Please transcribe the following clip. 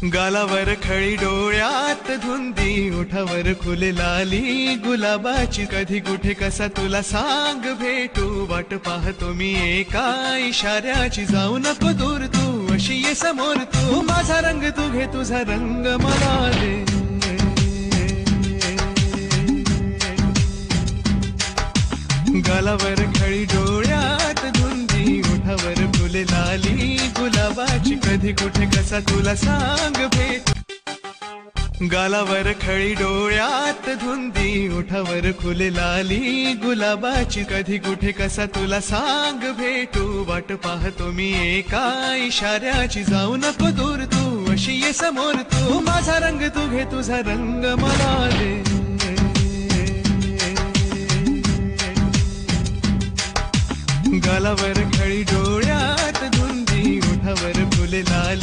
गालावर खळी डोळ्यात धुंदी ओठावर खुले लाली गुलाबाची कधी कुठे कसा तुला सांग भेटू वाट पाहतो मी एका इशाऱ्याची जाऊ नको दूर तू अशी ये समोर तू माझा रंग तू घे तुझा रंग मला दे गालावर खळी डोळ्यात धुंदी ओठावर फुले लाली गुलाबाची कधी कुठे कसा तुला सांग भेट गालावर खळी डोळ्यात धुंदी ओठावर खुले लाली गुलाबाची कधी कुठे कसा तुला सांग भेटू वाट पाहतो मी एका इशाऱ्याची जाऊ नको दूर तू अशी ये समोर तू माझा रंग तू घे तुझा रंग मला दे गालावर खळी डोळ्यात धुंदी ओठावर फुले लाली